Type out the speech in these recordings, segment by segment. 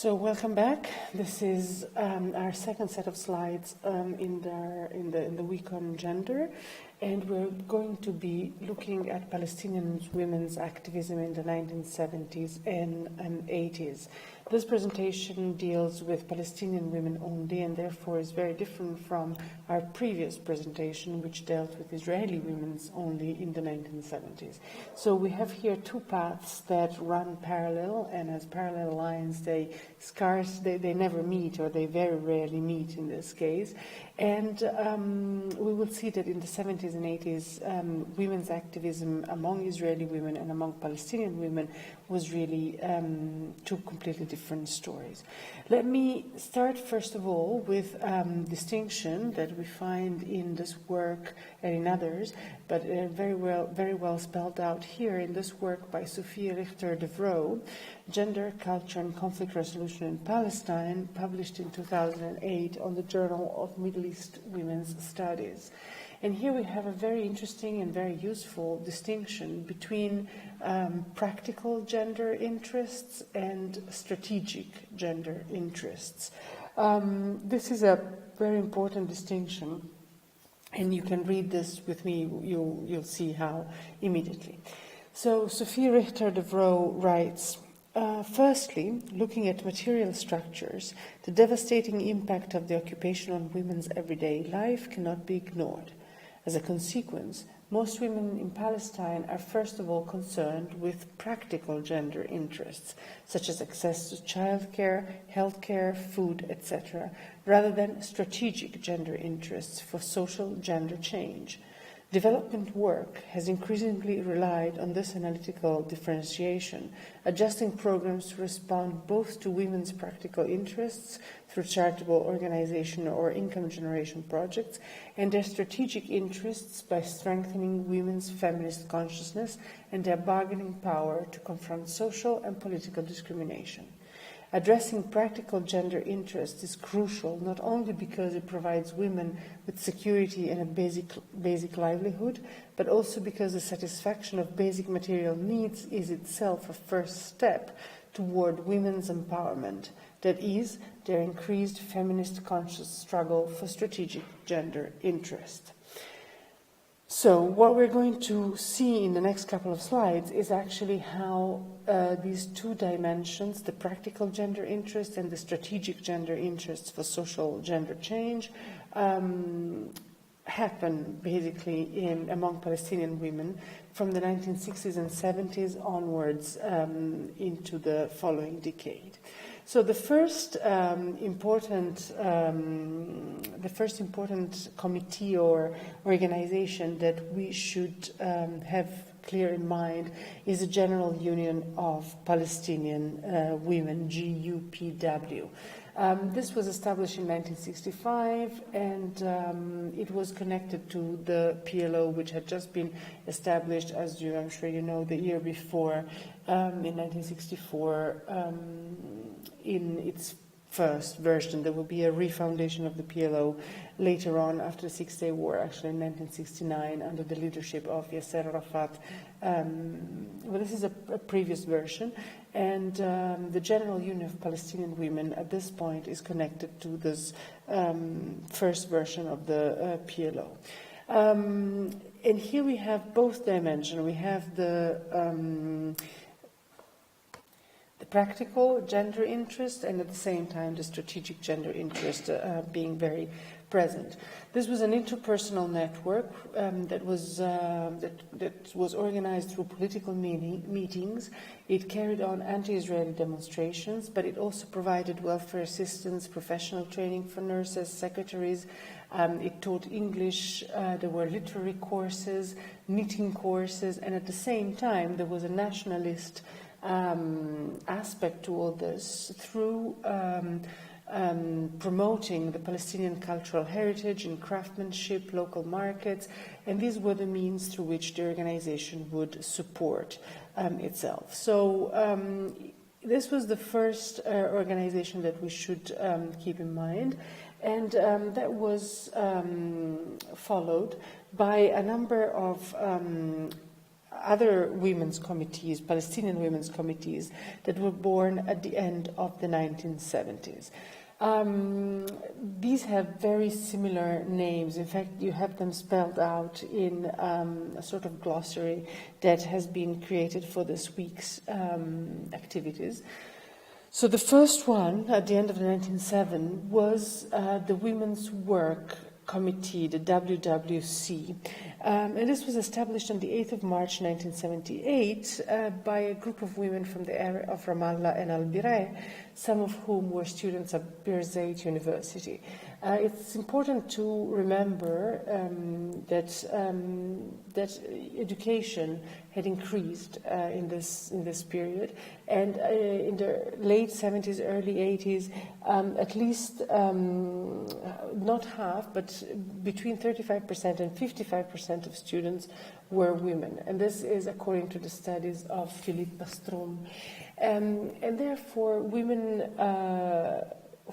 So welcome back. This is our second set of slides in the week on gender, and we're going to be looking at Palestinian women's activism in the 1970s and 80s. This presentation deals with Palestinian women only, and therefore is very different from our previous presentation, which dealt with Israeli women's only in the 1970s. So we have here two paths that run parallel, and as parallel lines, they never meet, or they very rarely meet in this case. And we will see that in the 70s and 80s, women's activism among Israeli women and among Palestinian women was really two completely different stories. Let me start first of all with distinction that we find in this work and in others, but very well spelled out here in this work by Sophie Richter-De Vroo, Gender, Culture and Conflict Resolution in Palestine, published in 2008 on the Journal of Middle East Women's Studies. And here we have a very interesting and very useful distinction between practical gender interests and strategic gender interests. This is a very important distinction, and you can read this with me. You'll see how immediately. So Sophie Richter-De Vroo writes, firstly, looking at material structures, the devastating impact of the occupation on women's everyday life cannot be ignored. As a consequence, most women in Palestine are first of all concerned with practical gender interests, such as access to childcare, healthcare, food, etc., rather than strategic gender interests for social gender change. Development work has increasingly relied on this analytical differentiation, adjusting programs to respond both to women's practical interests through charitable organization or income generation projects and their strategic interests by strengthening women's feminist consciousness and their bargaining power to confront social and political discrimination. Addressing practical gender interests is crucial not only because it provides women with security and a basic livelihood, but also because the satisfaction of basic material needs is itself a first step toward women's empowerment, that is, their increased feminist conscious struggle for strategic gender interest. So what we're going to see in the next couple of slides is actually how these two dimensions, the practical gender interest and the strategic gender interests for social gender change, happen basically among Palestinian women from the 1960s and 70s onwards into the following decade. So the first important committee or organization that we should have clear in mind is the General Union of Palestinian Women, GUPW. This was established in 1965, and it was connected to the PLO, which had just been established, as I'm sure you know, the year before, in 1964, in its first version. There will be a refoundation of the PLO later on after the Six-Day War, actually in 1969, under the leadership of Yasser Arafat. Well, this is a previous version, and the General Union of Palestinian Women at this point is connected to this first version of the PLO. And here we have both dimensions. We have the practical gender interest and at the same time the strategic gender interest being very present. This was an interpersonal network that was organized through political meetings. It carried on anti-Israeli demonstrations, but it also provided welfare assistance, professional training for nurses, secretaries. It taught English. There were literary courses, knitting courses, and at the same time there was a nationalist aspect to all this through promoting the Palestinian cultural heritage in craftsmanship, local markets, and these were the means through which the organization would support itself. So this was the first organization that we should keep in mind, and that was followed by a number of other women's committees, Palestinian women's committees, that were born at the end of the 1970s. These have very similar names. In fact, you have them spelled out in a sort of glossary that has been created for this week's activities. So the first one, at the end of the 1970s, was the Women's Work Committee, the WWC. And this was established on the 8th of March 1978 by a group of women from the area of Ramallah and Al-Bireh, some of whom were students at Birzeit University. It's important to remember that education had increased in this period, and in the late 70s, early 80s, at least not half, but between 35% and 55% of students were women, and this is according to the studies of Philippe Bastrom, and therefore women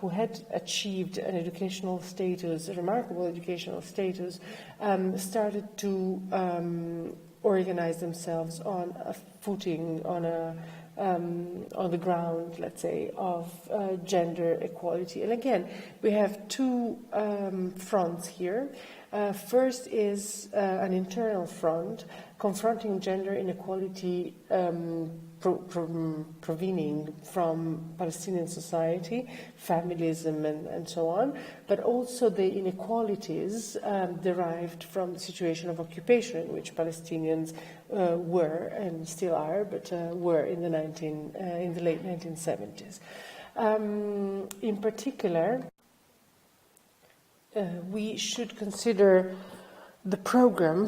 who had achieved an educational status, a remarkable educational status, started to organize themselves on a footing, on the ground, let's say, of gender equality. And again, we have two fronts here. First is an internal front confronting gender inequality provening from Palestinian society, familism and so on, but also the inequalities derived from the situation of occupation in which Palestinians were and still are, but were in the late 1970s. In particular, we should consider the program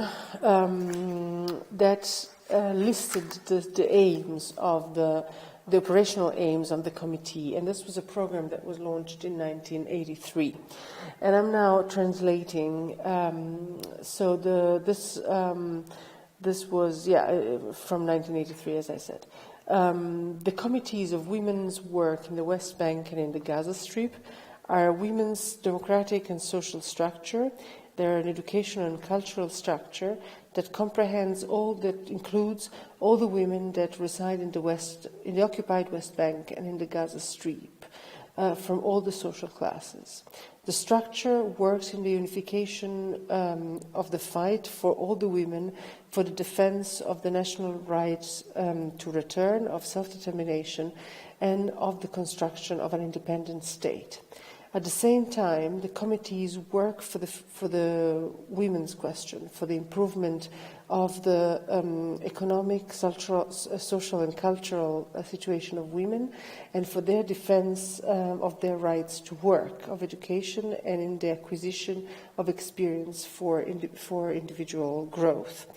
that listed the aims of the operational aims of the committee, and this was a program that was launched in 1983. And I'm now translating. This was from 1983, as I said. The committees of women's work in the West Bank and in the Gaza Strip are women's democratic and social structure. They're an educational and cultural structure that includes all the women that reside in the occupied West Bank and in the Gaza Strip, from all the social classes. The structure works in the unification of the fight for all the women, for the defense of the national rights to return, of self-determination, and of the construction of an independent state. At the same time, the committees work for the women's question, for the improvement of the economic, social and cultural situation of women, and for their defense of their rights to work, of education, and in the acquisition of experience for individual growth.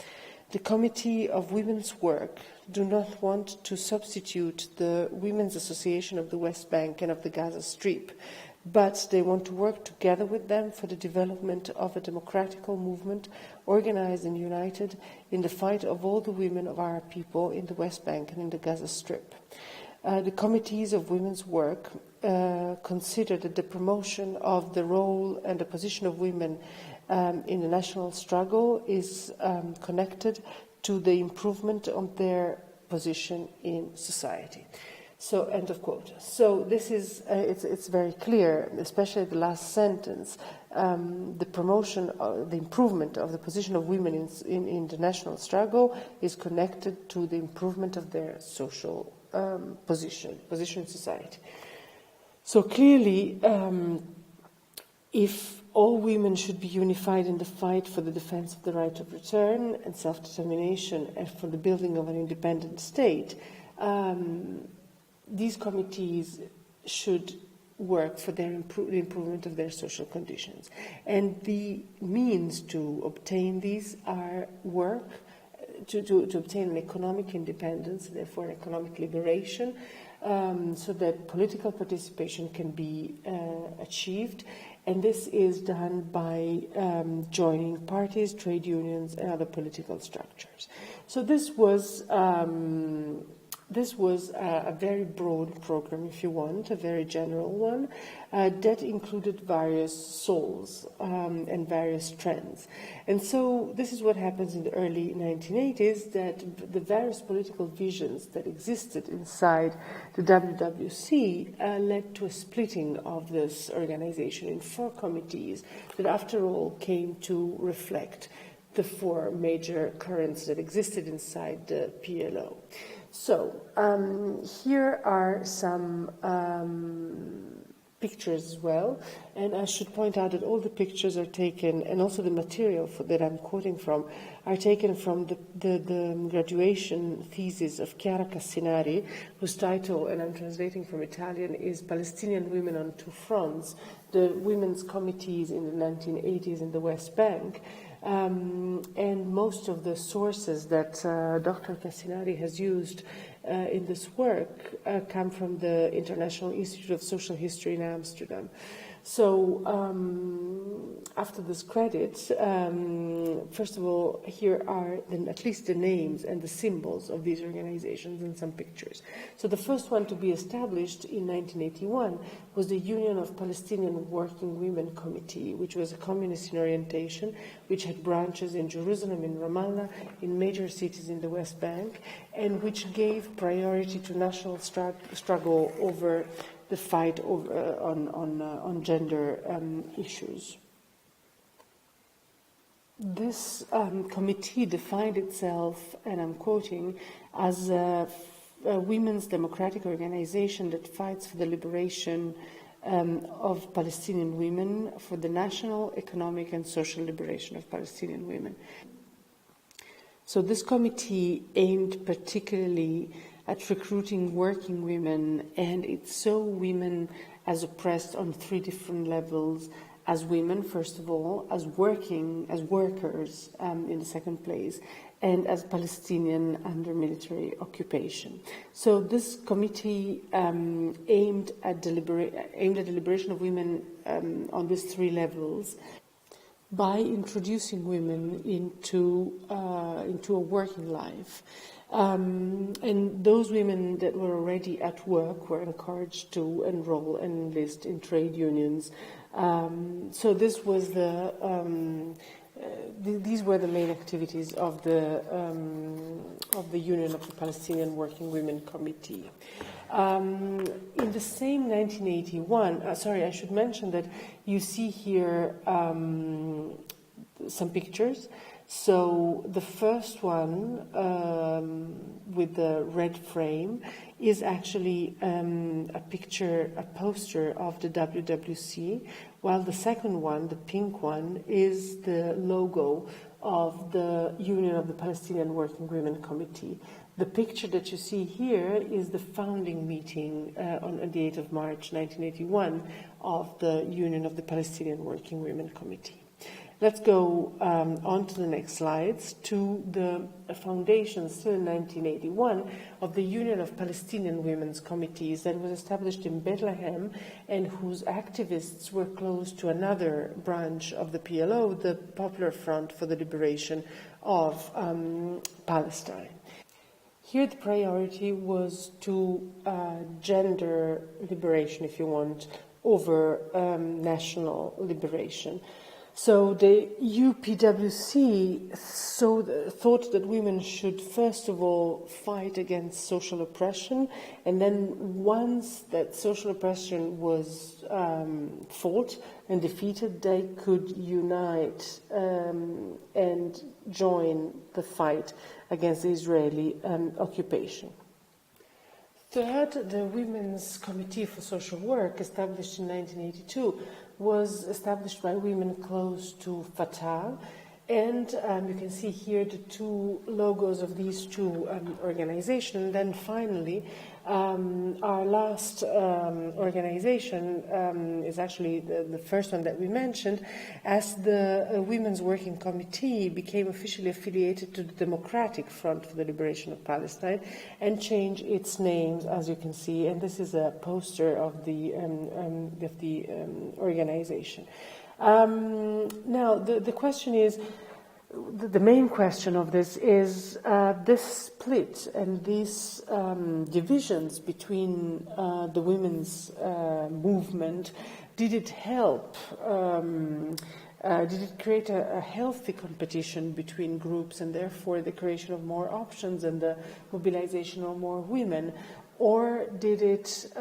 The Committee of Women's Work do not want to substitute the Women's Association of the West Bank and of the Gaza Strip, but they want to work together with them for the development of a democratical movement organized and united in the fight of all the women of our people in the West Bank and in the Gaza Strip. The committees of women's work consider that the promotion of the role and the position of women in the national struggle is connected to the improvement of their position in society. So, end of quote. So this is, it's very clear, especially the last sentence, the promotion, the improvement of the position of women in the national struggle is connected to the improvement of their social position in society. So clearly, if all women should be unified in the fight for the defense of the right of return and self-determination and for the building of an independent state, these committees should work for their the improvement of their social conditions. And the means to obtain these are work, to obtain an economic independence, therefore an economic liberation, so that political participation can be achieved. And this is done by joining parties, trade unions, and other political structures. So this was This was a very broad program, if you want, a very general one, that included various souls and various trends. And so this is what happens in the early 1980s, that the various political visions that existed inside the WWC led to a splitting of this organization in 4 committees that, after all, came to reflect the 4 major currents that existed inside the PLO. So here are some pictures as well, and I should point out that all the pictures are taken, and also the material that I'm quoting from, are taken from the graduation thesis of Chiara Cassinari, whose title, and I'm translating from Italian, is Palestinian Women on Two Fronts, the Women's Committees in the 1980s in the West Bank. And most of the sources that Dr. Cassinari has used in this work come from the International Institute of Social History in Amsterdam. So after this credit, first of all, here are at least the names and the symbols of these organizations and some pictures. So the first one to be established in 1981 was the Union of Palestinian Working Women Committee, which was a communist in orientation, which had branches in Jerusalem, in Ramallah, in major cities in the West Bank, and which gave priority to national struggle over the fight over, on gender issues. This committee defined itself, and I'm quoting, as a women's democratic organization that fights for the liberation of Palestinian women, for the national, economic, and social liberation of Palestinian women. So this committee aimed particularly at recruiting working women, and it saw women as oppressed on 3 different levels: as women, first of all, as workers in the second place, and as Palestinian under military occupation. So this committee aimed at the liberation of women on these 3 levels by introducing women into a working life. And those women that were already at work were encouraged to enroll and enlist in trade unions. So this was these were the main activities of the Union of the Palestinian Working Women Committee. In the same 1981, I should mention that you see here some pictures. So the first one with the red frame is actually a poster of the WWC, while the second one, the pink one, is the logo of the Union of the Palestinian Working Women Committee. The picture that you see here is the founding meeting on the 8th of March 1981 of the Union of the Palestinian Working Women Committee. Let's go on to the next slides, to the foundation, still in 1981, of the Union of Palestinian Women's Committees that was established in Bethlehem and whose activists were close to another branch of the PLO, the Popular Front for the Liberation of Palestine. Here the priority was to gender liberation, if you want, over national liberation. So the UPWC thought that women should first of all fight against social oppression, and then once that social oppression was fought and defeated, they could unite and join the fight against the Israeli occupation. Third, the Women's Committee for Social Work, established in 1982, was established by women close to Fatah. And you can see here the 2 logos of these 2 organizations. And then finally, our last organization is actually the first one that we mentioned, as the Women's Working Committee became officially affiliated to the Democratic Front for the Liberation of Palestine and changed its names, as you can see. And this is a poster of the organization. Now, the question is, the main question of this is this split and these divisions between the women's movement. Did it help? Did it create a healthy competition between groups and therefore the creation of more options and the mobilization of more women? Or did it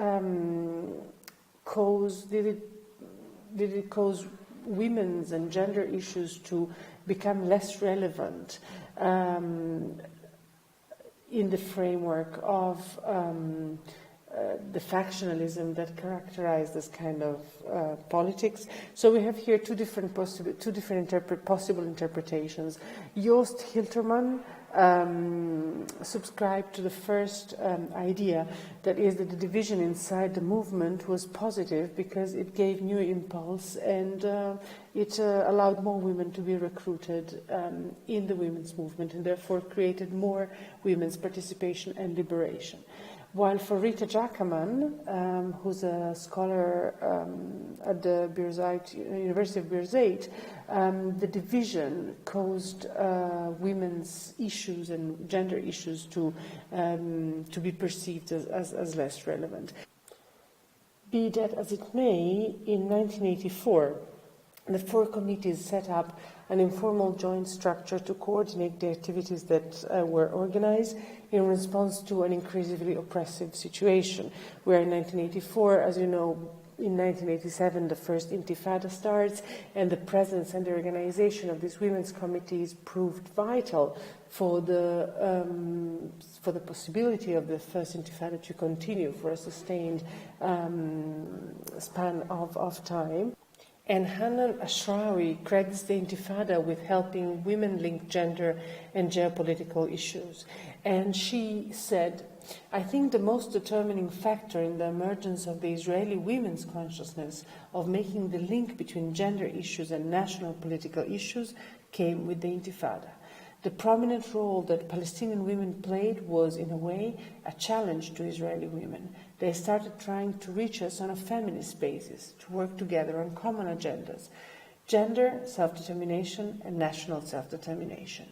cause women's and gender issues to become less relevant in the framework of the factionalism that characterized this kind of politics? So we have here two different possible interpretations. Joost Hilterman subscribed to the first idea, that is that the division inside the movement was positive because it gave new impulse and it allowed more women to be recruited in the women's movement and therefore created more women's participation and liberation. While for Rita Jackaman, who's a scholar at the University of Birzeit, the division caused women's issues and gender issues to be perceived as less relevant. Be that as it may, in 1984, the four committees set up an informal joint structure to coordinate the activities that were organized in response to an increasingly oppressive situation. Where in 1984, as you know, in 1987 the first Intifada starts, and the presence and the organization of these women's committees proved vital for the possibility of the first Intifada to continue for a sustained span of time. And Hanan Ashrawi credits the Intifada with helping women link gender and geopolitical issues. And she said, "I think the most determining factor in the emergence of the Israeli women's consciousness of making the link between gender issues and national political issues came with the Intifada. The prominent role that Palestinian women played was, in a way, a challenge to Israeli women. They started trying to reach us on a feminist basis, to work together on common agendas: gender, self-determination, and national self-determination."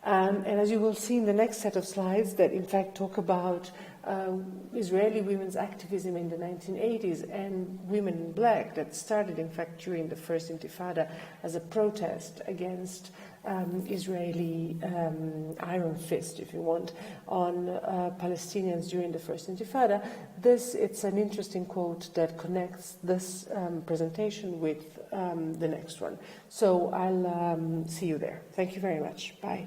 And as you will see in the next set of slides, that in fact talk about Israeli women's activism in the 1980s and women in black, that started in fact during the first Intifada as a protest against Israeli iron fist, if you want, on Palestinians during the first Intifada. It's an interesting quote that connects this presentation with the next one. So I'll see you there. Thank you very much. Bye.